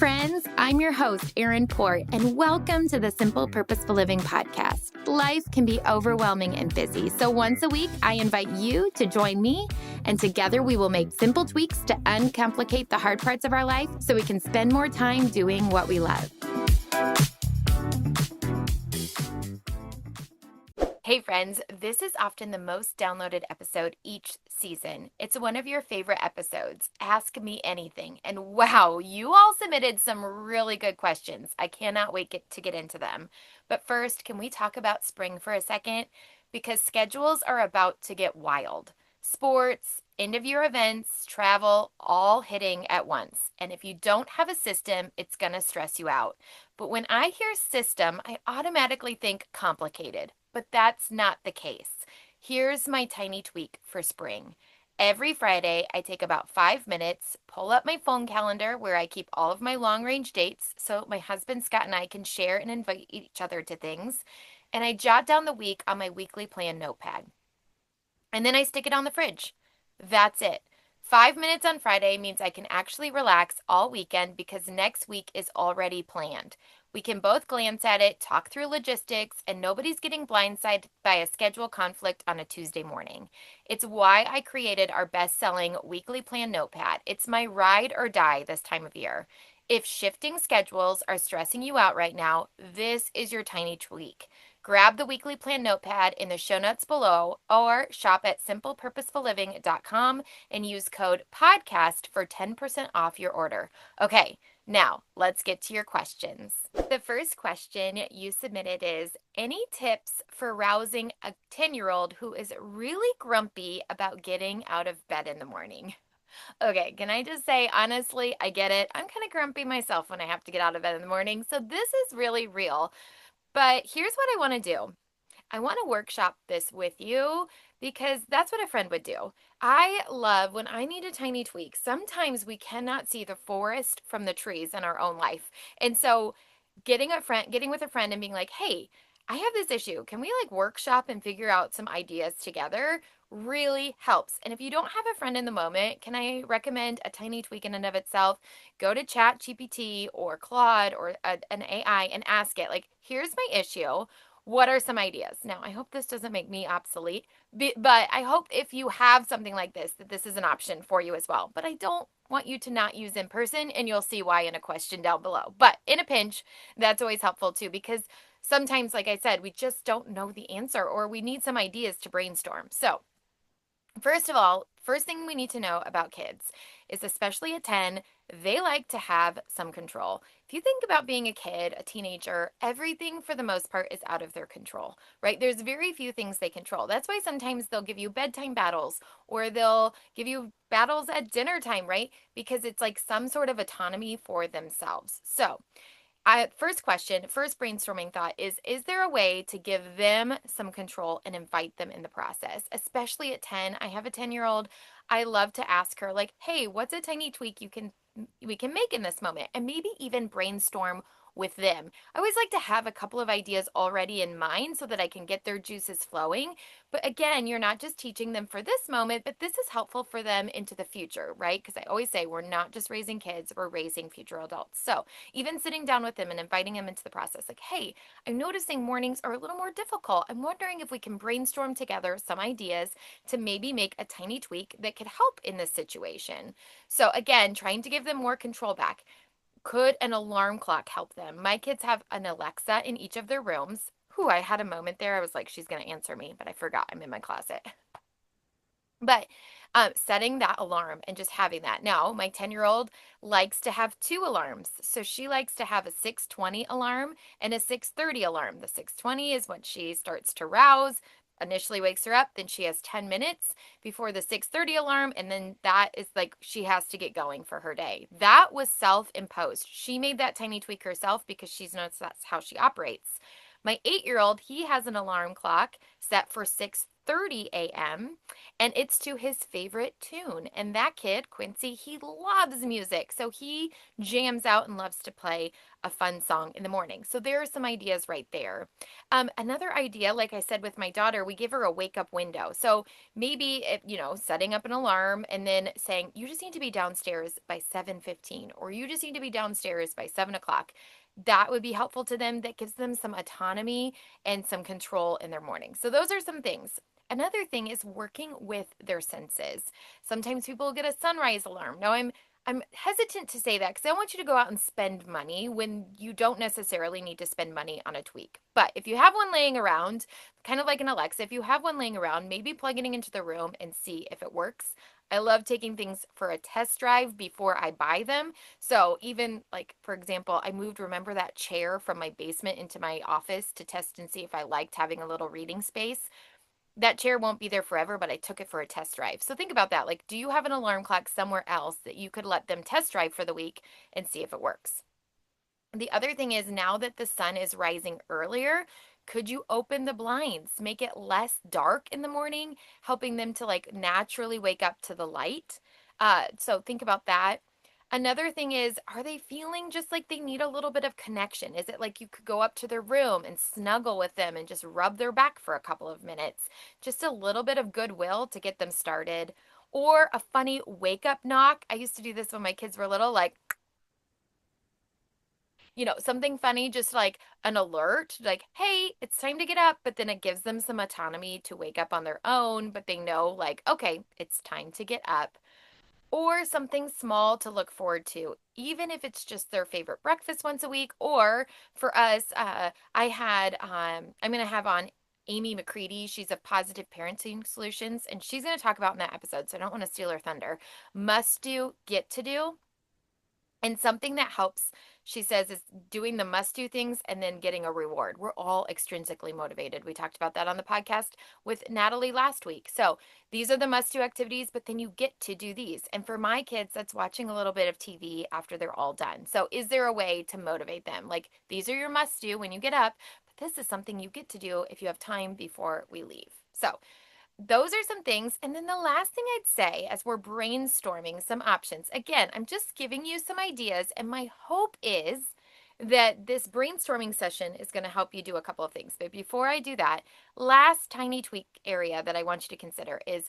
friends. I'm your host, Erin Port, and welcome to the Simple Purposeful Living podcast. Life can be overwhelming and busy, so once a week, I invite you to join me, and together we will make simple tweaks to uncomplicate the hard parts of our life so we can spend more time doing what we love. Hey friends, this is often the most downloaded episode each season. It's one of your favorite episodes, Ask Me Anything. And wow, you all submitted some really good questions. I cannot wait to get into them. But first, can we talk about spring for a second? Because schedules are about to get wild. Sports, end-of-year events, travel, all hitting at once. And if you don't have a system, it's going to stress you out. But when I hear system, I automatically think complicated. But that's not the case. Here's my tiny tweak for spring. Every Friday, I take about 5 minutes, pull up my phone calendar where I keep all of my long-range dates so my husband Scott and I can share and invite each other to things, and I jot down the week on my weekly plan notepad. And then I stick it on the fridge. That's it. 5 minutes on Friday means I can actually relax all weekend because next week is already planned. We can both glance at it, talk through logistics, and nobody's getting blindsided by a schedule conflict on a Tuesday morning. It's why I created our best-selling weekly plan notepad. It's my ride or die this time of year. If shifting schedules are stressing you out right now, this is your tiny tweak. Grab the weekly plan notepad in the show notes below or shop at simplepurposefulliving.com and use code PODCAST for 10% off your order. Okay, now let's get to your questions. The first question you submitted is, any tips for rousing a 10-year-old who is really grumpy about getting out of bed in the morning? Okay, can I just say, honestly, I get it. I'm kind of grumpy myself when I have to get out of bed in the morning, so this is really real. But here's what I want to do. I want to workshop this with you because that's what a friend would do. I love when I need a tiny tweak. Sometimes we cannot see the forest from the trees in our own life. And so getting with a friend and being like, hey, I have this issue. Can we workshop and figure out some ideas together? Really helps. And if you don't have a friend in the moment, can I recommend a tiny tweak in and of itself? Go to ChatGPT or Claude or an AI and ask it, here's my issue. What are some ideas? Now, I hope this doesn't make me obsolete, but I hope if you have something like this, that this is an option for you as well. But I don't want you to not use in person, and you'll see why in a question down below. But in a pinch, that's always helpful too, because sometimes, like I said, we just don't know the answer or we need some ideas to brainstorm. So first of all, first thing we need to know about kids is, especially at 10, they like to have some control. If you think about being a kid, a teenager, everything for the most part is out of their control, right? There's very few things they control. That's why sometimes they'll give you bedtime battles or they'll give you battles at dinner time, right? Because it's like some sort of autonomy for themselves. So first brainstorming thought is there a way to give them some control and invite them in the process? Especially at 10, I have a 10-year-old. I love to ask her, hey, what's a tiny tweak we can make in this moment? And maybe even brainstorm with them. I always like to have a couple of ideas already in mind so that I can get their juices flowing. But again, you're not just teaching them for this moment, but this is helpful for them into the future, right? Because I always say we're not just raising kids, we're raising future adults. So even sitting down with them and inviting them into the process, hey, I'm noticing mornings are a little more difficult. I'm wondering if we can brainstorm together some ideas to maybe make a tiny tweak that could help in this situation. So again, trying to give them more control back. Could an alarm clock help them? My kids have an Alexa in each of their rooms. I had a moment there. I was like, she's going to answer me, but I forgot I'm in my closet. But setting that alarm and just having that. Now, my 10-year-old likes to have 2 alarms. So she likes to have a 6:20 alarm and a 6:30 alarm. The 6:20 is when she starts to rouse, initially wakes her up, then she has 10 minutes before the 6:30 alarm, and then that is she has to get going for her day. That was self-imposed. She made that tiny tweak herself because she knows that's how she operates. My 8-year-old, he has an alarm clock set for 6 6:30 a.m. and it's to his favorite tune. And that kid, Quincy, he loves music. So he jams out and loves to play a fun song in the morning. So there are some ideas right there. Another idea, like I said with my daughter, we give her a wake up window. So maybe, setting up an alarm and then saying, you just need to be downstairs by 7:15, or you just need to be downstairs by 7 o'clock. That would be helpful to them. That gives them some autonomy and some control in their morning. So those are some things. Another thing is working with their senses. Sometimes people get a sunrise alarm. Now I'm hesitant to say that because I don't want you to go out and spend money when you don't necessarily need to spend money on a tweak. But if you have one laying around, kind of like an Alexa, if you have one laying around, maybe plug it into the room and see if it works. I love taking things for a test drive before I buy them. So even like, for example, I moved, remember that chair from my basement into my office to test and see if I liked having a little reading space. That chair won't be there forever, but I took it for a test drive. So think about that. Like, do you have an alarm clock somewhere else that you could let them test drive for the week and see if it works? The other thing is, now that the sun is rising earlier, could you open the blinds, make it less dark in the morning, helping them to like naturally wake up to the light? So think about that. Another thing is, are they feeling just like they need a little bit of connection? Is it like you could go up to their room and snuggle with them and just rub their back for a couple of minutes? Just a little bit of goodwill to get them started. Or a funny wake up knock. I used to do this when my kids were little, like, something funny, just like an alert, like, hey, it's time to get up. But then it gives them some autonomy to wake up on their own, but they know, like, okay, it's time to get up. Or something small to look forward to, even if it's just their favorite breakfast once a week. Or for us, I'm going to have on Amy McCready. She's of Positive Parenting Solutions, and she's going to talk about in that episode. So I don't want to steal her thunder. Must do, get to do. And something that helps, she says, is doing the must do things and then getting a reward. We're all extrinsically motivated. We talked about that on the podcast with Natalie last week. So these are the must do activities, but then you get to do these. And for my kids, that's watching a little bit of TV after they're all done. So is there a way to motivate them? Like, these are your must do when you get up, but this is something you get to do if you have time before we leave. So those are some things. And then the last thing I'd say, as we're brainstorming some options, again, I'm just giving you some ideas, and my hope is that this brainstorming session is going to help you do a couple of things. But before I do that, last tiny tweak area that I want you to consider is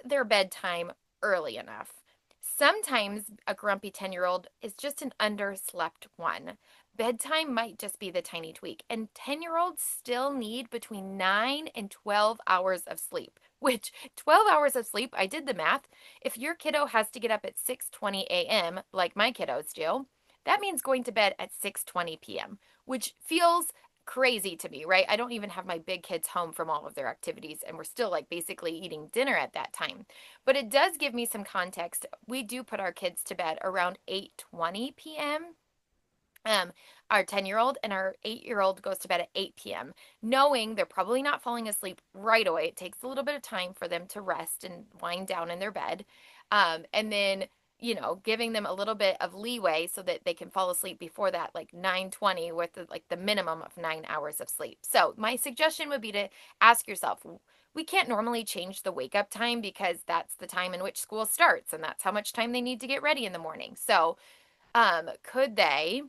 their bedtime early enough? Sometimes a grumpy 10-year-old is just an underslept one. Bedtime might just be the tiny tweak, and 10-year-olds still need between 9 and 12 hours of sleep, which 12 hours of sleep, I did the math. If your kiddo has to get up at 6:20 a.m., like my kiddos do, that means going to bed at 6:20 p.m., which feels crazy to me, right? I don't even have my big kids home from all of their activities, and we're still like basically eating dinner at that time. But it does give me some context. We do put our kids to bed around 8:20 p.m. Our 10-year-old and our 8-year-old goes to bed at 8 p.m., knowing they're probably not falling asleep right away. It takes a little bit of time for them to rest and wind down in their bed. And then, giving them a little bit of leeway so that they can fall asleep before that, like 9:20, with like the minimum of 9 hours of sleep. So my suggestion would be to ask yourself, we can't normally change the wake up time because that's the time in which school starts and that's how much time they need to get ready in the morning. So could they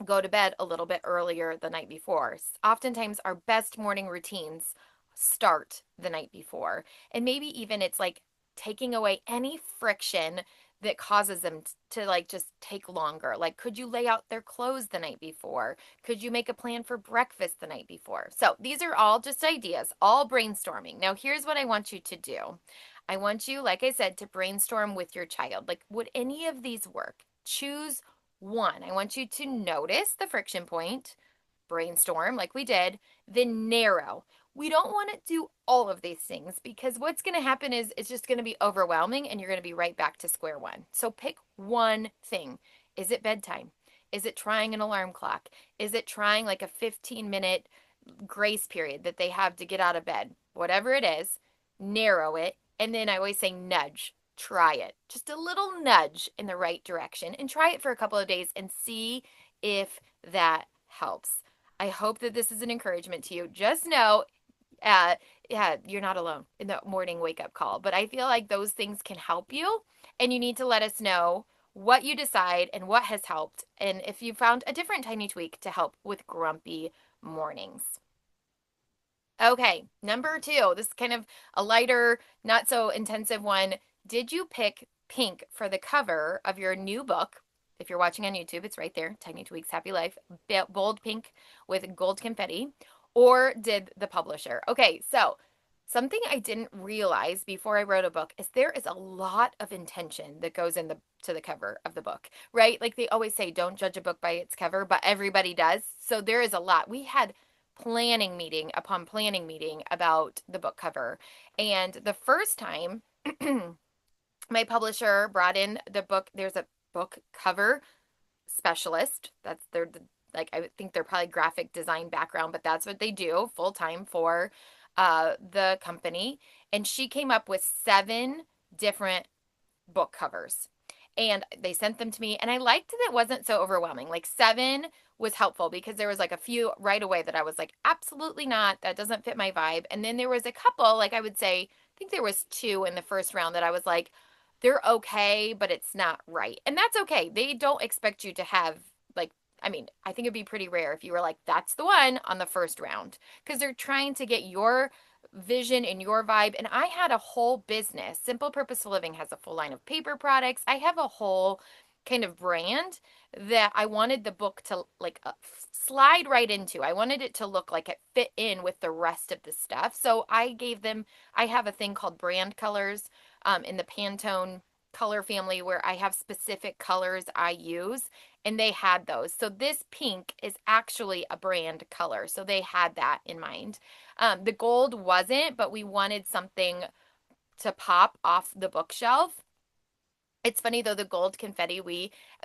go to bed a little bit earlier the night before? Oftentimes, our best morning routines start the night before. And maybe even it's like taking away any friction that causes them to like just take longer. Like, could you lay out their clothes the night before? Could you make a plan for breakfast the night before? So these are all just ideas, all brainstorming. Now, here's what I want you to do. I want you, like I said, to brainstorm with your child. Like, would any of these work? Choose one. I want you to notice the friction point, brainstorm like we did, then narrow. We don't want to do all of these things because what's going to happen is it's just going to be overwhelming and you're going to be right back to square one. So pick one thing. Is it bedtime? Is it trying an alarm clock? Is it trying like a 15-minute grace period that they have to get out of bed? Whatever it is, narrow it. And then I always say nudge. Try it. Just a little nudge in the right direction and try it for a couple of days and see if that helps. I hope that this is an encouragement to you. Just know uh, yeah, you're not alone in the morning wake up call. But I feel like those things can help you, and you need to let us know what you decide and what has helped, and if you found a different tiny tweak to help with grumpy mornings. Okay, number two. This is kind of a lighter, not so intensive one. Did you pick pink for the cover of your new book? If you're watching on YouTube, it's right there, Tiny Tweaks Happy Life, bold pink with gold confetti. Or did the publisher? Okay, so something I didn't realize before I wrote a book is there is a lot of intention that goes in the to the cover of the book, right? Like they always say, don't judge a book by its cover, but everybody does. So there is a lot. We had planning meeting upon planning meeting about the book cover. And the first time my publisher brought in the book, there's a book cover specialist. That's their, like, I think they're probably graphic design background, but that's what they do full time for the company. And she came up with 7 different book covers. And they sent them to me, and I liked that it wasn't so overwhelming. Like 7 was helpful because there was like a few right away that I was like, absolutely not. That doesn't fit my vibe. And then there was a couple, like I would say, I think there was 2 in the first round that I was like, they're okay, but it's not right. And that's okay. They don't expect you to have like, I mean, I think it'd be pretty rare if you were like, that's the one on the first round because they're trying to get your vision and your vibe. And I had a whole business. Simple Purposeful Living has a full line of paper products. I have a whole kind of brand that I wanted the book to like slide right into. I wanted it to look like it fit in with the rest of the stuff. So I gave them, I have a thing called brand colors in the Pantone color family where I have specific colors I use, and they had those. So this pink is actually a brand color. So they had that in mind. The gold wasn't, but we wanted something to pop off the bookshelf. It's funny though, the gold confetti,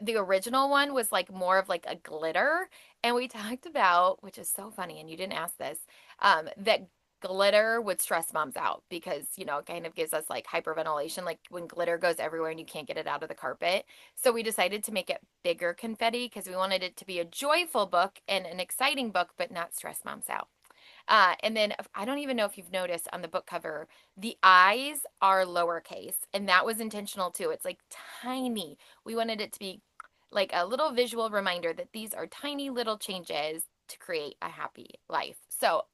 the original one was like more of like a glitter. And we talked about, which is so funny, and you didn't ask this, that glitter would stress moms out because, it kind of gives us like hyperventilation, like when glitter goes everywhere and you can't get it out of the carpet. So we decided to make it bigger confetti because we wanted it to be a joyful book and an exciting book, but not stress moms out. And then I don't even know if you've noticed on the book cover, the eyes are lowercase, and that was intentional too. It's like tiny. We wanted it to be like a little visual reminder that these are tiny little changes to create a happy life. So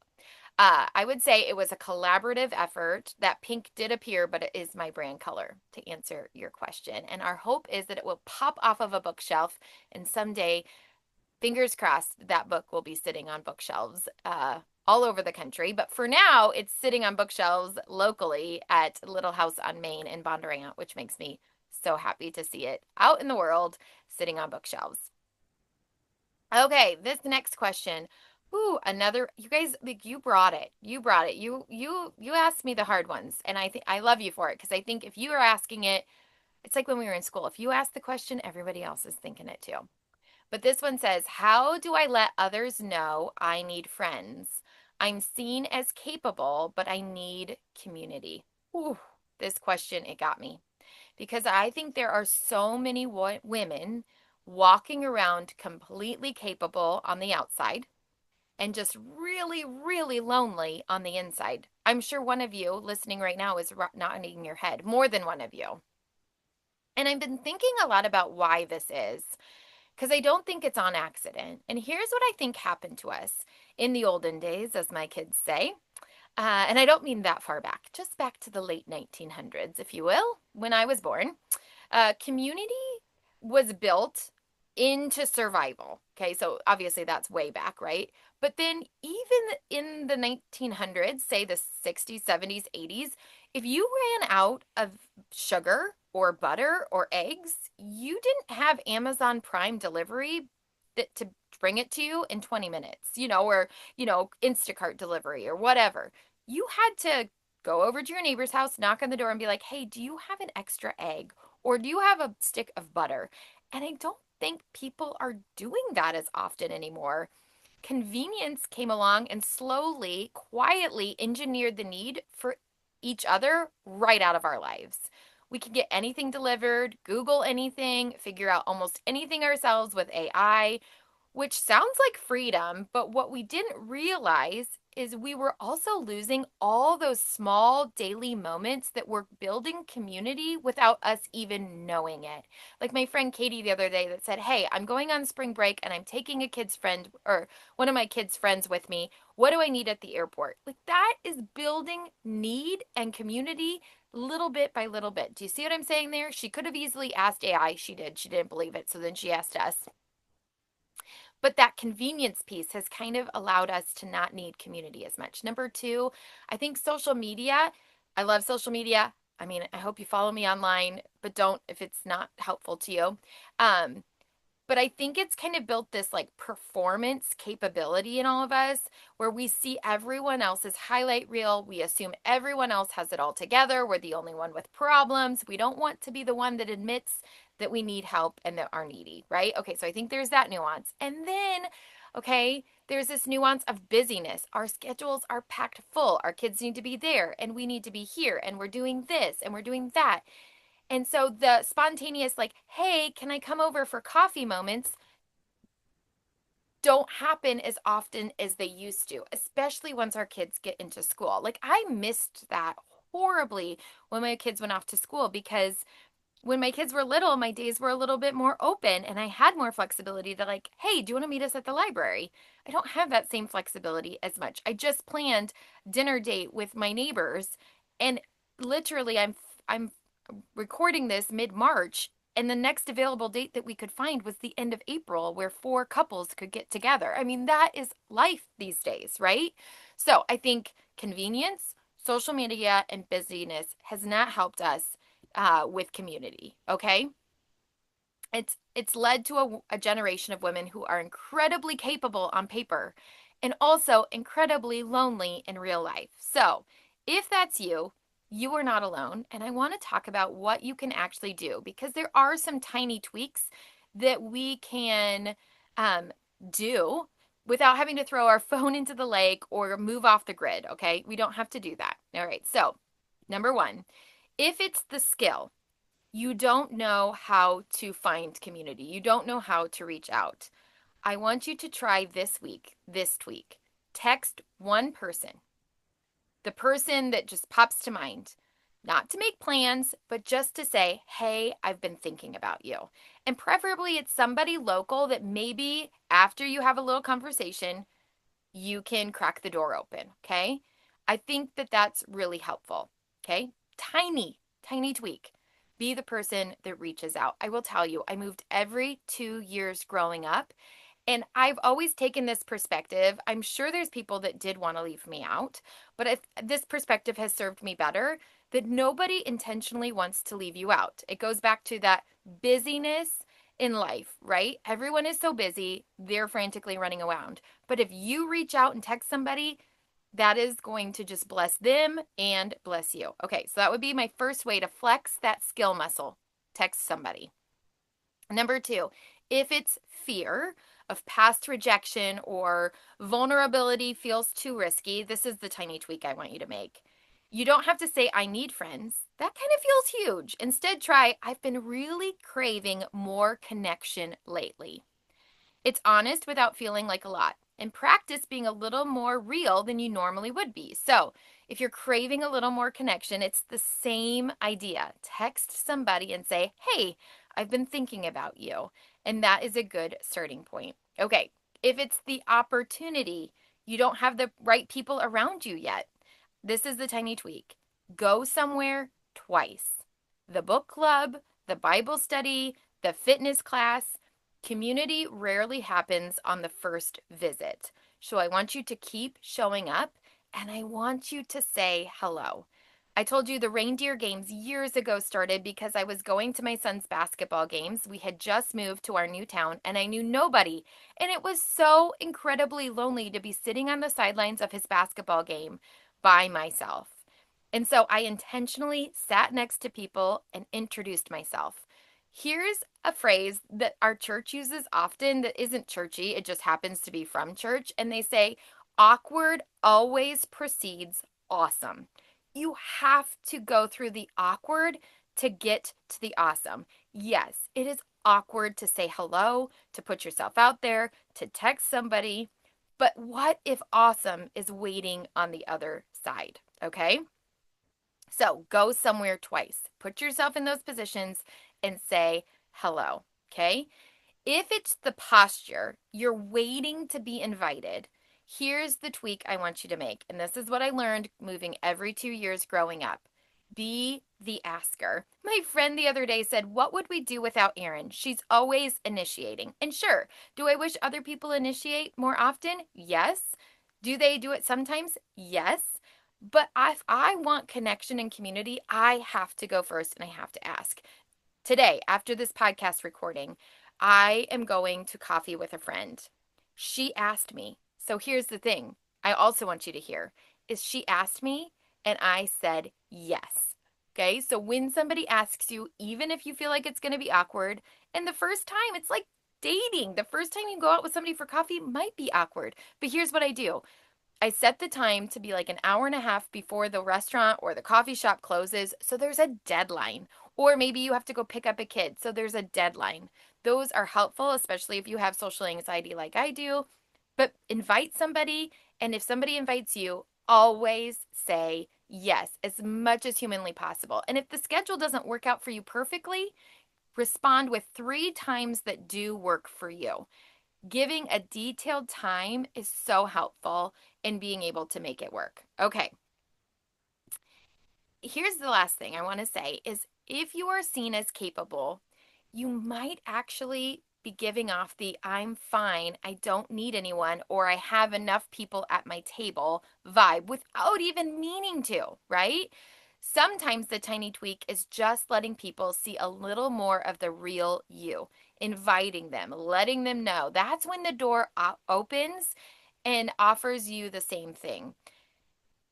I would say it was a collaborative effort. That pink did appear, but it is my brand color to answer your question. And our hope is that it will pop off of a bookshelf and someday, fingers crossed, that book will be sitting on bookshelves all over the country. But for now, it's sitting on bookshelves locally at Little House on Main in Bondurant, which makes me so happy to see it out in the world sitting on bookshelves. Okay, this next question. Ooh, another, you guys, like, you brought it. You brought it. You asked me the hard ones, and I think I love you for it because I think if you are asking it, it's like when we were in school. If you ask the question, everybody else is thinking it too. But this one says, how do I let others know I need friends? I'm seen as capable, but I need community. Ooh, this question, it got me. Because I think there are so many women walking around completely capable on the outside and just really, really lonely on the inside. I'm sure one of you listening right now is nodding your head, more than one of you. And I've been thinking a lot about why this is because I don't think it's on accident. And here's what I think happened to us in the olden days, as my kids say. And I don't mean that far back, just back to the late 1900s, if you will, when I was born. Community was built into survival. Okay, so obviously that's way back, right? But then even in the 1900s, say the 60s, 70s, 80s, if you ran out of sugar or butter or eggs, you didn't have Amazon Prime delivery to bring it to you in 20 minutes, or, Instacart delivery or whatever. You had to go over to your neighbor's house, knock on the door, and be like, hey, do you have an extra egg? Or do you have a stick of butter? And I don't think people are doing that as often anymore. Convenience came along and slowly, quietly engineered the need for each other right out of our lives. We can get anything delivered, Google anything, figure out almost anything ourselves with AI, which sounds like freedom, but what we didn't realize is we were also losing all those small daily moments that were building community without us even knowing it. Like my friend Katie the other day that said, "Hey, I'm going on spring break and I'm taking a kid's friend or one of my kids' friends with me. What do I need at the airport?" Like that is building need and community little bit by little bit. Do you see what I'm saying there? She could have easily asked AI. She did. She didn't believe it. So then she asked us. But that convenience piece has kind of allowed us to not need community as much. Number two, I think social media. I love social media. I mean, I hope you follow me online, but don't if it's not helpful to you. Um, but I think it's kind of built this like performance capability in all of us where we see everyone else's highlight reel. We assume everyone else has it all together. We're the only one with problems. We don't want to be the one that admits that we need help and that are needy, right? Okay, so I think there's that nuance. And then, okay, there's this nuance of busyness. Our schedules are packed full. Our kids need to be there and we need to be here and we're doing this and we're doing that. And so the spontaneous, like, hey, can I come over for coffee moments don't happen as often as they used to, especially once our kids get into school. Like, I missed that horribly when my kids went off to school because when my kids were little, my days were a little bit more open and I had more flexibility to, like, hey, do you want to meet us at the library? I don't have that same flexibility as much. I just planned dinner date with my neighbors and literally I'm recording this mid-March and the next available date that we could find was the end of April where four couples could get together. I mean, that is life these days, right? So I think convenience, social media, and busyness has not helped us with community. Okay, it's led to a generation of women who are incredibly capable on paper and also incredibly lonely in real life. So, if that's you, you are not alone. And I want to talk about what you can actually do because there are some tiny tweaks that we can um, do without having to throw our phone into the lake or move off the grid. Okay. We don't have to do that. All right. So, number one, if it's the skill, you don't know how to find community. You don't know how to reach out. I want you to try this week, this tweak. Text one person, the person that just pops to mind, not to make plans, but just to say, hey, I've been thinking about you. And preferably it's somebody local that maybe after you have a little conversation, you can crack the door open. Okay. I think that that's really helpful. Okay. Tiny, tiny tweak. Be the person that reaches out. I will tell you, I moved every 2 years growing up. And I've always taken this perspective. I'm sure there's people that did want to leave me out, but if this perspective has served me better, that nobody intentionally wants to leave you out. It goes back to that busyness in life, right? Everyone is so busy, they're frantically running around. But if you reach out and text somebody, that is going to just bless them and bless you. Okay, so that would be my first way to flex that skill muscle. Text somebody. Number two, if it's fear of past rejection or vulnerability feels too risky, this is the tiny tweak I want you to make. You don't have to say, I need friends. That kind of feels huge. Instead, try, I've been really craving more connection lately. It's honest without feeling like a lot. And practice being a little more real than you normally would be. So, if you're craving a little more connection, it's the same idea. Text somebody and say, hey, I've been thinking about you. And that is a good starting point. Okay, if it's the opportunity, you don't have the right people around you yet. This is the tiny tweak. Go somewhere twice. The book club, the Bible study, the fitness class. Community rarely happens on the first visit. So I want you to keep showing up and I want you to say hello. I told you the reindeer games years ago started because I was going to my son's basketball games. We had just moved to our new town and I knew nobody. And it was so incredibly lonely to be sitting on the sidelines of his basketball game by myself. And so I intentionally sat next to people and introduced myself. Here's a phrase that our church uses often that isn't churchy, it just happens to be from church. And they say, awkward always precedes awesome. You have to go through the awkward to get to the awesome. Yes, it is awkward to say hello, to put yourself out there, to text somebody. But what if awesome is waiting on the other side? Okay. So go somewhere twice. Put yourself in those positions and say hello. Okay. If it's the posture, you're waiting to be invited. Here's the tweak I want you to make. And this is what I learned moving every 2 years growing up. Be the asker. My friend the other day said, "What would we do without Erin? She's always initiating." And sure, do I wish other people initiate more often? Yes. Do they do it sometimes? Yes. But if I want connection and community, I have to go first and I have to ask. Today, after this podcast recording, I am going to coffee with a friend. She asked me. So here's the thing I also want you to hear is she asked me and I said yes. Okay? So when somebody asks you, even if you feel like it's going to be awkward, and the first time it's like dating. The first time you go out with somebody for coffee might be awkward. But here's what I do. I set the time to be like an hour and a half before the restaurant or the coffee shop closes. So there's a deadline. Or maybe you have to go pick up a kid. So there's a deadline. Those are helpful, especially if you have social anxiety like I do. But invite somebody. And if somebody invites you, always say yes as much as humanly possible. And if the schedule doesn't work out for you perfectly, respond with 3 times that do work for you. Giving a detailed time is so helpful in being able to make it work. Okay. Here's the last thing I want to say is if you are seen as capable, you might actually be giving off the "I'm fine, I don't need anyone," or "I have enough people at my table" vibe without even meaning to, right? Sometimes the tiny tweak is just letting people see a little more of the real you, inviting them, letting them know. That's when the door opens and offers you the same thing.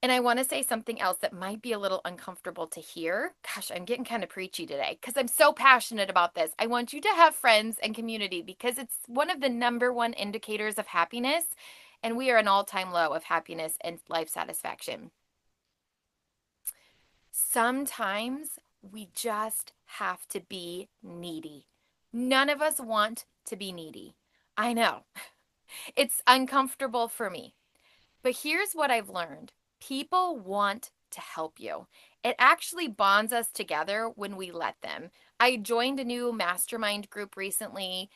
And I want to say something else that might be a little uncomfortable to hear. Gosh, I'm getting kind of preachy today because I'm so passionate about this. I want you to have friends and community because it's one of the number one indicators of happiness. And we are an all-time low of happiness and life satisfaction. Sometimes we just have to be needy. None of us want to be needy. I know. It's uncomfortable for me. But here's what I've learned people want to help you. It actually bonds us together when we let them. I joined a new mastermind group recently,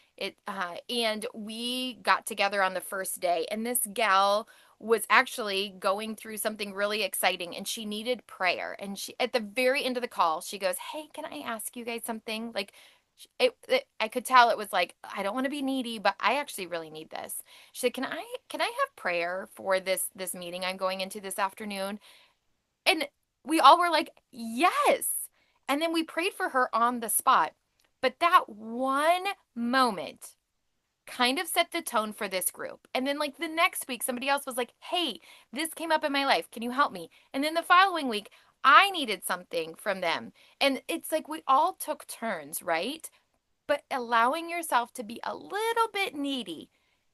and we got together on the first day. And this gal was actually going through something really exciting, and she needed prayer. And she, at the very end of the call, she goes, "Hey, can I ask you guys something?" Like, I could tell it was like, I don't want to be needy, but I actually really need this. She said, can I have prayer for this meeting I'm going into this afternoon?" And we all were like, "Yes." And then we prayed for her on the spot. But that one moment kind of set the tone for this group. And then like the next week somebody else was like, "Hey, this came up in my life. Can you help me?" And then the following week I needed something from them. And it's like we all took turns, right? But allowing yourself to be a little bit needy.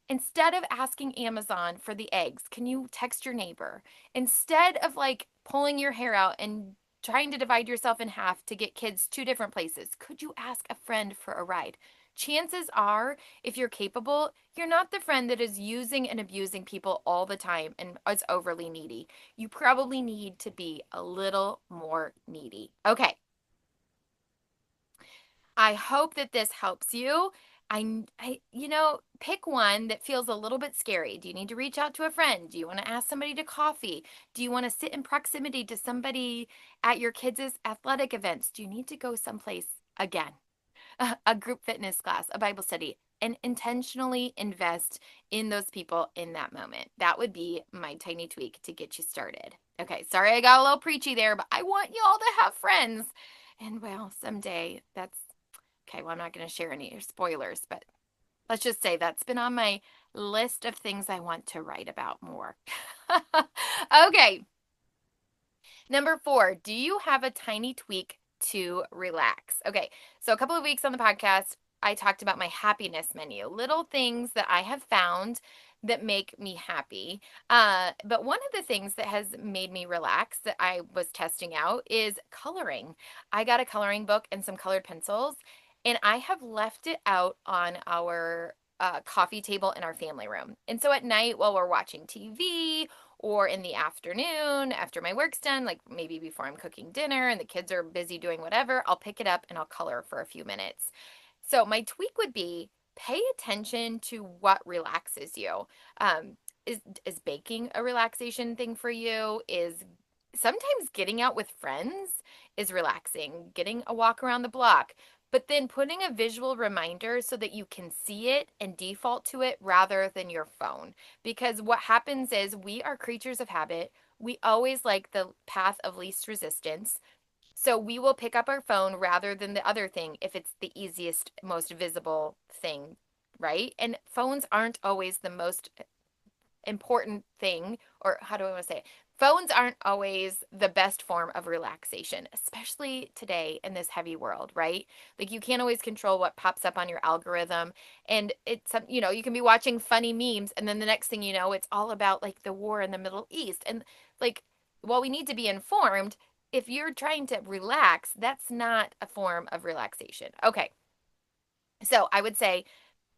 Instead of asking Amazon for the eggs, can you text your neighbor? Instead of like pulling your hair out and trying to divide yourself in half to get kids 2 different places, could you ask a friend for a ride? Chances are, if you're capable, you're not the friend that is using and abusing people all the time and is overly needy. You probably need to be a little more needy. Okay, I hope that this helps you. Pick one that feels a little bit scary. Do you need to reach out to a friend? Do you want to ask somebody to coffee? Do you want to sit in proximity to somebody at your kids' athletic events? Do you need to go someplace again? A group fitness class, a Bible study, and intentionally invest in those people in that moment. That would be my tiny tweak to get you started. Okay, sorry I got a little preachy there, but I want you all to have friends. And well, someday that's okay. Well, I'm not going to share any spoilers, but let's just say that's been on my list of things I want to write about more. Okay. Number 4, do you have a tiny tweak to relax? Okay, so a couple of weeks on the podcast, I talked about my happiness menu, little things that I have found that make me happy. But one of the things that has made me relax that I was testing out is coloring. I got a coloring book and some colored pencils, and I have left it out on our a coffee table in our family room. And so at night while we're watching TV or in the afternoon after my work's done, like maybe before I'm cooking dinner and the kids are busy doing whatever, I'll pick it up and I'll color for a few minutes. So my tweak would be pay attention to what relaxes you. Um, is baking a relaxation thing for you? Is sometimes getting out with friends is relaxing, getting a walk around the block, but then putting a visual reminder so that you can see it and default to it rather than your phone. Because what happens is we are creatures of habit. We always like the path of least resistance. So we will pick up our phone rather than the other thing if it's the easiest, most visible thing, right? And phones aren't always the most important thing, or how do I want to say it? Phones aren't always the best form of relaxation, especially today in this heavy world, right? Like you can't always control what pops up on your algorithm. And it's, you can be watching funny memes and then the next thing you know, it's all about like the war in the Middle East. And like, while we need to be informed, if you're trying to relax, that's not a form of relaxation. Okay. So I would say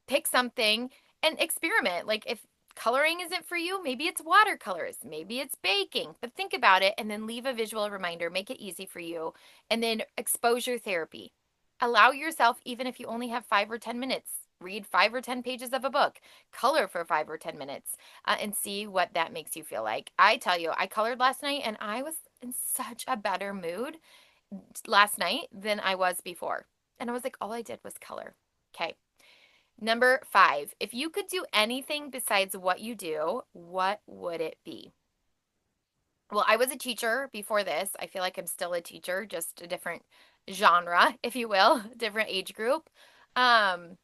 pick something and experiment. Like if coloring isn't for you, maybe it's watercolors, maybe it's baking, but think about it and then leave a visual reminder, make it easy for you. And then exposure therapy. Allow yourself, even if you only have 5 or 10 minutes, read 5 or 10 pages of a book, color for 5 or 10 minutes, and see what that makes you feel like. I tell you, I colored last night and I was in such a better mood last night than I was before. And I was like, all I did was color. Okay. Number 5, if you could do anything besides what you do, what would it be? Well, I was a teacher before this. I feel like I'm still a teacher, just a different genre, if you will, different age group. Um,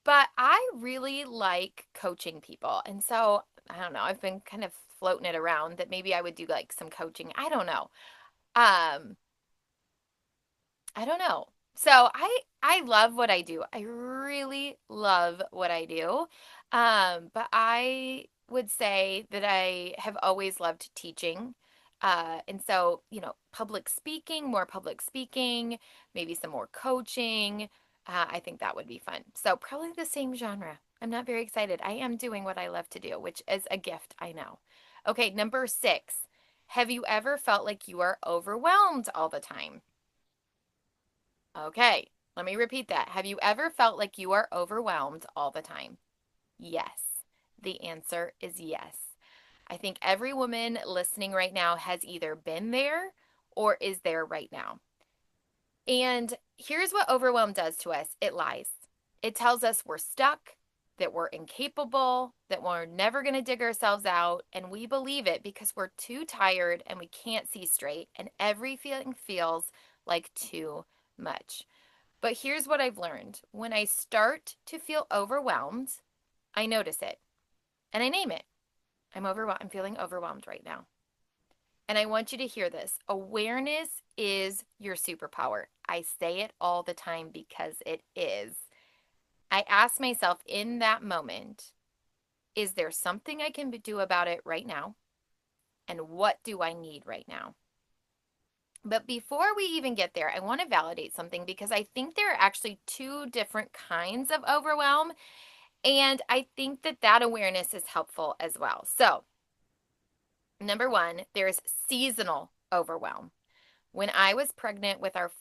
but I really like coaching people. And so, I don't know, I've been kind of floating it around that maybe I would do like some coaching. I don't know. Um, I don't know. So I love what I do. I really love what I do. But I would say that I have always loved teaching. And so, public speaking, more public speaking, maybe some more coaching. I think that would be fun. So probably the same genre. I'm not very excited. I am doing what I love to do, which is a gift, I know. Okay, number 6. Have you ever felt like you are overwhelmed all the time? Okay, let me repeat that. Have you ever felt like you are overwhelmed all the time? Yes. The answer is yes. I think every woman listening right now has either been there or is there right now. And here's what overwhelm does to us it lies. It tells us we're stuck, that we're incapable, that we're never going to dig ourselves out. And we believe it because we're too tired and we can't see straight. And every feeling feels like too much. But here's what I've learned. When I start to feel overwhelmed, I notice it and I name it. I'm overwhelmed. I'm feeling overwhelmed right now. And I want you to hear this. Awareness is your superpower. I say it all the time because it is. I ask myself in that moment, is there something I can do about it right now? And what do I need right now? But before we even get there, I want to validate something because I think there are actually two different kinds of overwhelm. And I think that that awareness is helpful as well. So, number 1, there's seasonal overwhelm. When I was pregnant with our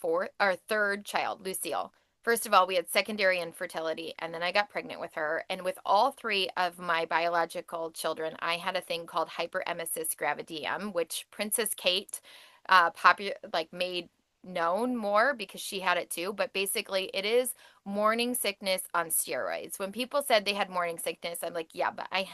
third child, Lucille, first of all, we had secondary infertility, and then I got pregnant with her. And with all 3 of my biological children, I had a thing called hyperemesis gravidarum, which Princess Kate made known more because she had it too. But basically, it is morning sickness on steroids. When people said they had morning sickness, I'm like, yeah, but I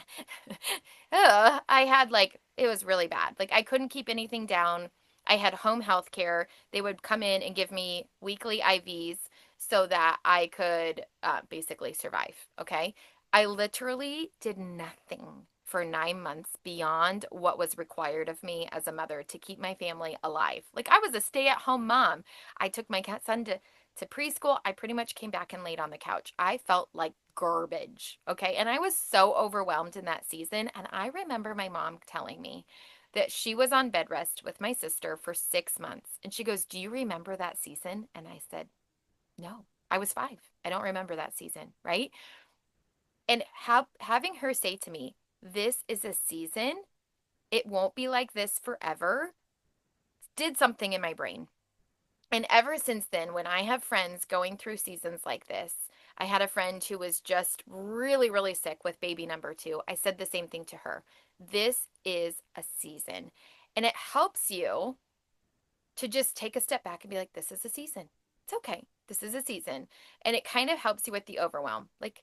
had it was really bad. Like I couldn't keep anything down. I had home health care. They would come in and give me weekly IVs so that I could basically survive. Okay. I literally did nothing for 9 months beyond what was required of me as a mother to keep my family alive. Like I was a stay-at-home mom. I took my son to preschool. I pretty much came back and laid on the couch. I felt like garbage. Okay. And I was so overwhelmed in that season. And I remember my mom telling me that she was on bed rest with my sister for 6 months. And she goes, do you remember that season? And I said, no, I was 5. I don't remember that season. Right. And having her say to me, this is a season, it won't be like this forever, did something in my brain. And ever since then, when I have friends going through seasons like this, I had a friend who was just really, really sick with baby number two. I said the same thing to her. This is a season. And it helps you to just take a step back and be like, this is a season. It's okay. This is a season. And it kind of helps you with the overwhelm. Like,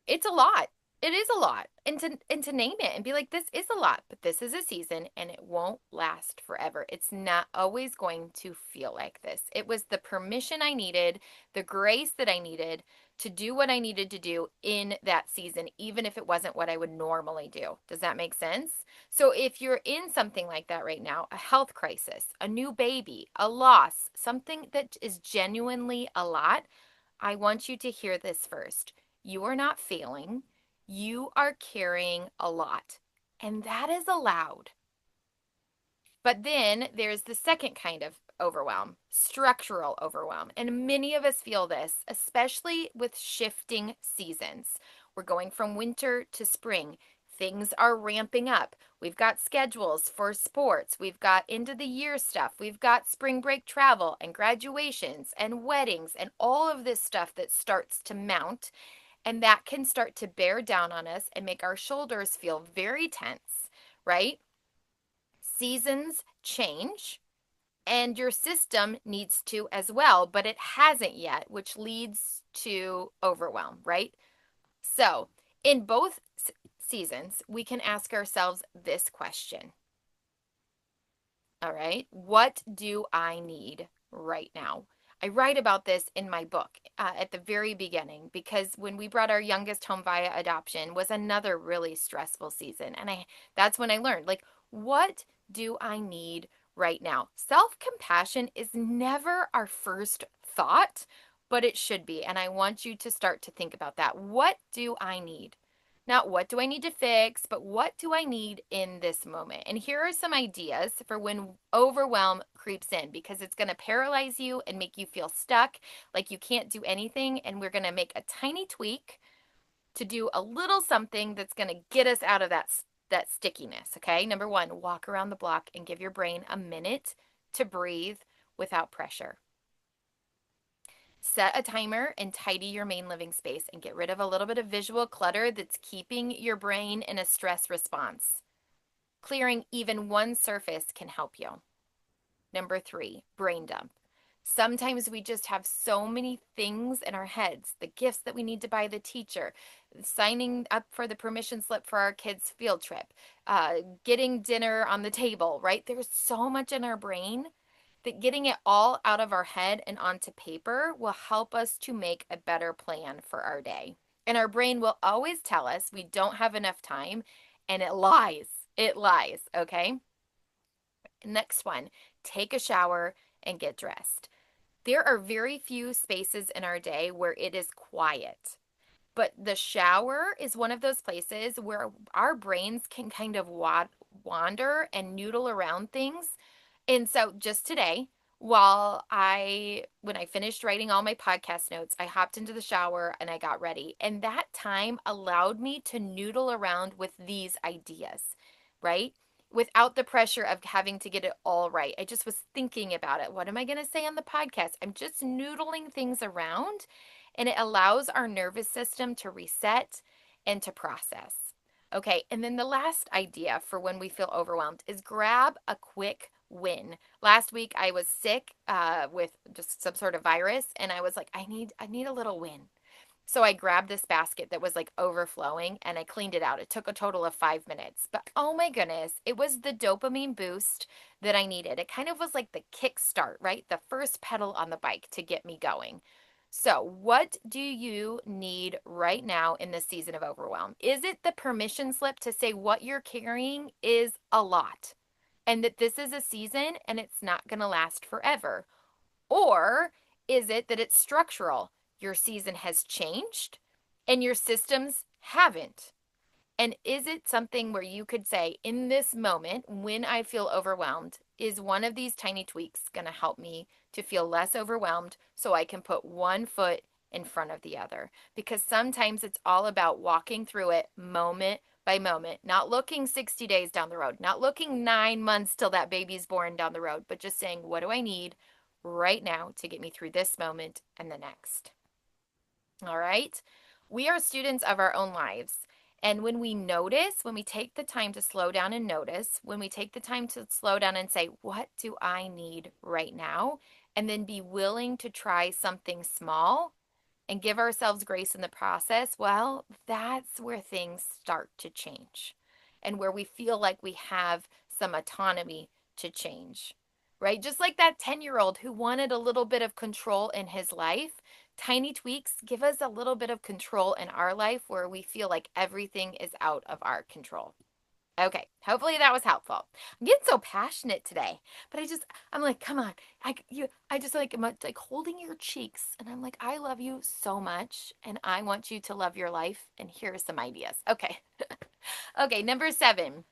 it's a lot. It is a lot. And to name it and be like, this is a lot, but this is a season and it won't last forever. It's not always going to feel like this. It was the permission I needed, the grace that I needed to do what I needed to do in that season, even if it wasn't what I would normally do. Does that make sense? So if you're in something like that right now, a health crisis, a new baby, a loss, something that is genuinely a lot, I want you to hear this first. You are not failing. You are carrying a lot, and that is allowed. But then there's the second kind of overwhelm, structural overwhelm. And many of us feel this, especially with shifting seasons. We're going from winter to spring. Things are ramping up. We've got schedules for sports. We've got end of the year stuff. We've got spring break travel and graduations and weddings and all of this stuff that starts to mount. And that can start to bear down on us and make our shoulders feel very tense, right? Seasons change and your system needs to as well, but it hasn't yet, which leads to overwhelm, right? So, in both seasons, we can ask ourselves this question. All right, what do I need right now? I write about this in my book at the very beginning because when we brought our youngest home via adoption was another really stressful season. And that's when I learned, like, what do I need right now? Self-compassion is never our first thought, but it should be. And I want you to start to think about that. What do I need? Not what do I need to fix, but what do I need in this moment? And here are some ideas for when overwhelm creeps in because it's going to paralyze you and make you feel stuck, like you can't do anything. And we're going to make a tiny tweak to do a little something that's going to get us out of that stickiness. Okay. Number one, walk around the block and give your brain a minute to breathe without pressure. Set a timer and tidy your main living space and get rid of a little bit of visual clutter that's keeping your brain in a stress response. Clearing even one surface can help you. Number three, brain dump. Sometimes we just have so many things in our heads, the gifts that we need to buy the teacher, signing up for the permission slip for our kids' field trip, getting dinner on the table, right? There's so much in our brain that getting it all out of our head and onto paper will help us to make a better plan for our day. And our brain will always tell us we don't have enough time, and it lies. It lies, okay? Next one, take a shower and get dressed. There are very few spaces in our day where it is quiet. But the shower is one of those places where our brains can kind of wander and noodle around things. And so just today, when I finished writing all my podcast notes, I hopped into the shower and I got ready. And that time allowed me to noodle around with these ideas, right? Without the pressure of having to get it all right. I just was thinking about it. What am I going to say on the podcast? I'm just noodling things around, and it allows our nervous system to reset and to process. Okay, and then the last idea for when we feel overwhelmed is grab a quick win. Last week I was sick with just some sort of virus, and I was like, I need a little win. So I grabbed this basket that was like overflowing and I cleaned it out. It took a total of 5 minutes. But oh my goodness, it was the dopamine boost that I needed. It kind of was like the kick start, right? The first pedal on the bike to get me going. So, what do you need right now in this season of overwhelm? Is it the permission slip to say what you're carrying is a lot and that this is a season and it's not going to last forever? Or is it that it's structural? Your season has changed and your systems haven't. And is it something where you could say, in this moment, when I feel overwhelmed, is one of these tiny tweaks going to help me to feel less overwhelmed so I can put one foot in front of the other, because sometimes it's all about walking through it moment by moment, not looking 60 days down the road, not looking 9 months till that baby's born down the road, but just saying, what do I need right now to get me through this moment and the next? All right. We are students of our own lives. And when we notice, when we take the time to slow down and notice, when we take the time to slow down and say, what do I need right now? And then be willing to try something small and give ourselves grace in the process, well, that's where things start to change and where we feel like we have some autonomy to change, right? Just like that 10-year-old who wanted a little bit of control in his life. Tiny tweaks give us a little bit of control in our life where we feel like everything is out of our control. Okay, hopefully that was helpful. I'm getting so passionate today, but I'm like, come on, I just like, I'm like holding your cheeks, and I'm like, I love you so much, and I want you to love your life. And here are some ideas. Okay, okay, number 7.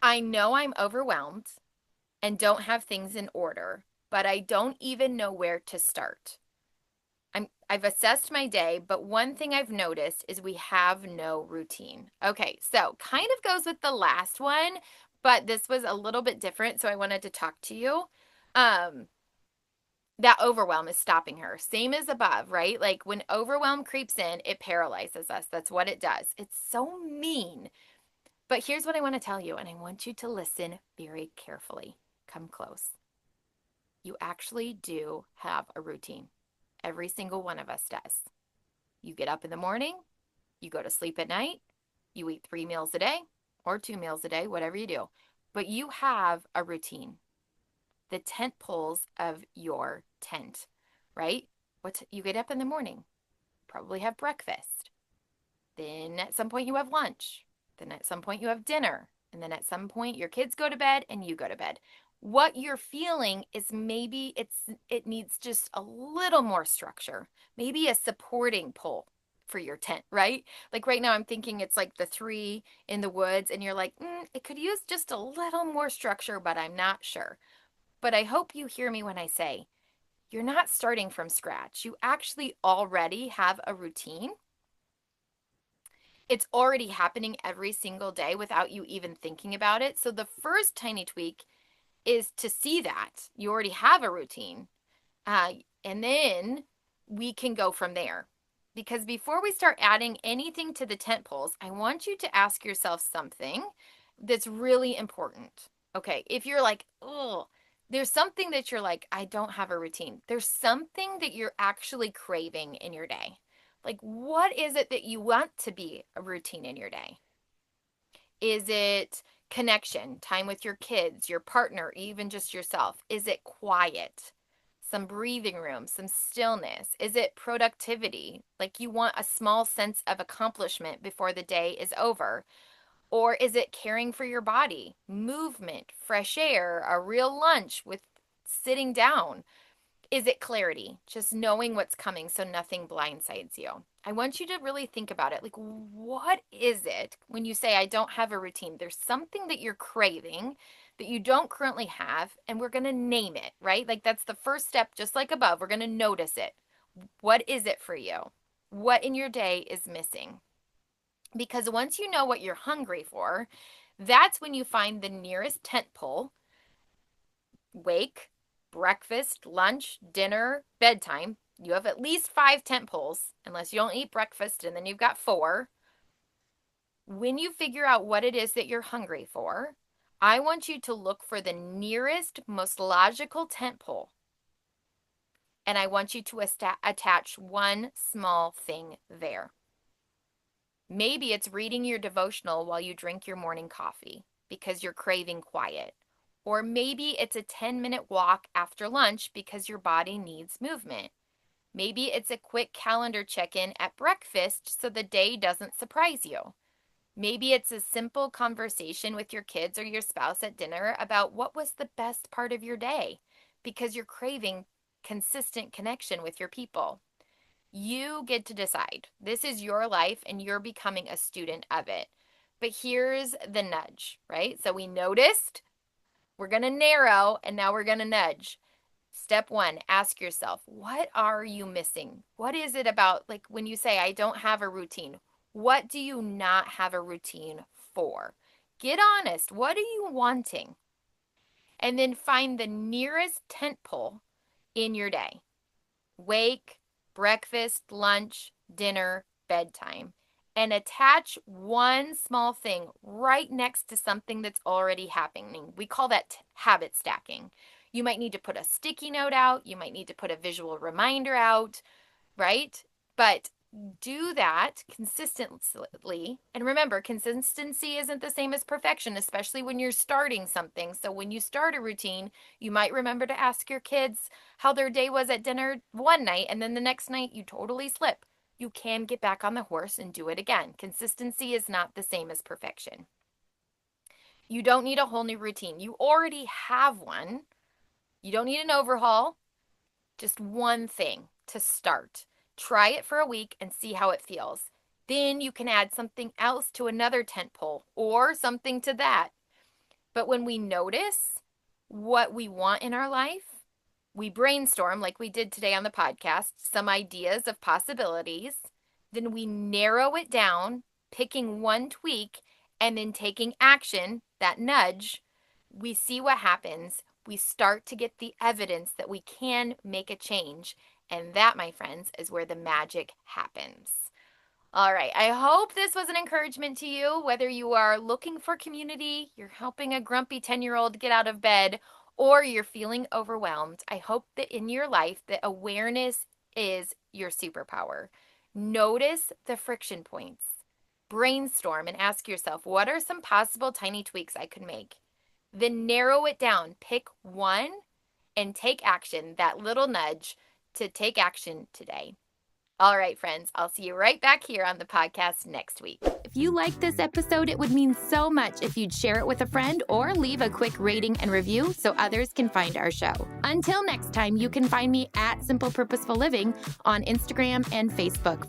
I know I'm overwhelmed and don't have things in order, but I don't even know where to start. I've assessed my day, but one thing I've noticed is we have no routine. Okay, so kind of goes with the last one, but this was a little bit different, so I wanted to talk to you. Um, that overwhelm is stopping her. Same as above, right? Like when overwhelm creeps in, it paralyzes us. That's what it does. It's so mean. But here's what I want to tell you, and I want you to listen very carefully. Come close. You actually do have a routine. Every single one of us does. You get up in the morning, you go to sleep at night, you eat 3 meals a day or 2 meals a day, whatever you do. But you have a routine, the tent poles of your tent, right? You get up in the morning, probably have breakfast. Then at some point you have lunch. Then at some point you have dinner. And then at some point your kids go to bed and you go to bed. What you're feeling is maybe it needs just a little more structure, maybe a supporting pole for your tent, right? Like right now I'm thinking it's like the 3 in the woods and you're like, it could use just a little more structure, but I'm not sure. But I hope you hear me when I say you're not starting from scratch. You actually already have a routine. It's already happening every single day without you even thinking about it. So the first tiny tweak is to see that you already have a routine. And then we can go from there. Because before we start adding anything to the tent poles, I want you to ask yourself something that's really important. Okay, if you're like, oh, there's something that you're like, I don't have a routine. There's something that you're actually craving in your day. Like, what is it that you want to be a routine in your day? Is it connection, time with your kids, your partner, even just yourself? Is it quiet? Some breathing room, some stillness? Is it productivity? Like you want a small sense of accomplishment before the day is over? Or is it caring for your body, movement, fresh air, a real lunch with sitting down? Is it clarity? Just knowing what's coming so nothing blindsides you. I want you to really think about it. Like, what is it when you say, I don't have a routine? There's something that you're craving that you don't currently have, and we're going to name it, right? Like, that's the first step, just like above. We're going to notice it. What is it for you? What in your day is missing? Because once you know what you're hungry for, that's when you find the nearest tent pole, wake, breakfast, lunch, dinner, bedtime. You have at least 5 tent poles, unless you don't eat breakfast, and then you've got 4. When you figure out what it is that you're hungry for, I want you to look for the nearest, most logical tent pole. And I want you to attach one small thing there. Maybe it's reading your devotional while you drink your morning coffee because you're craving quiet. Or maybe it's a 10-minute walk after lunch because your body needs movement. Maybe it's a quick calendar check-in at breakfast so the day doesn't surprise you. Maybe it's a simple conversation with your kids or your spouse at dinner about what was the best part of your day because you're craving consistent connection with your people. You get to decide. This is your life and you're becoming a student of it. But here's the nudge, right? So we noticed, we're going to narrow, and now we're going to nudge. Step 1, ask yourself, what are you missing? What is it about, like when you say, I don't have a routine, what do you not have a routine for? Get honest. What are you wanting? And then find the nearest tent pole in your day. Wake, breakfast, lunch, dinner, bedtime. And attach one small thing right next to something that's already happening. We call that habit stacking. You might need to put a sticky note out. You might need to put a visual reminder out, right? But do that consistently. And remember, consistency isn't the same as perfection, especially when you're starting something. So when you start a routine, you might remember to ask your kids how their day was at dinner one night, and then the next night you totally slip. You can get back on the horse and do it again. Consistency is not the same as perfection. You don't need a whole new routine. You already have one. You don't need an overhaul. Just one thing to start. Try it for a week and see how it feels. Then you can add something else to another tent pole or something to that. But when we notice what we want in our life, we brainstorm like we did today on the podcast, some ideas of possibilities. Then we narrow it down, picking one tweak and then taking action, that nudge. We see what happens. We start to get the evidence that we can make a change. And that, my friends, is where the magic happens. All right, I hope this was an encouragement to you, whether you are looking for community, you're helping a grumpy 10-year-old get out of bed, or you're feeling overwhelmed. I hope that in your life that awareness is your superpower. Notice the friction points. Brainstorm and ask yourself, what are some possible tiny tweaks I could make? Then narrow it down. Pick one and take action, that little nudge to take action today. All right, friends, I'll see you right back here on the podcast next week. If you liked this episode, it would mean so much if you'd share it with a friend or leave a quick rating and review so others can find our show. Until next time, you can find me at Simple Purposeful Living on Instagram and Facebook.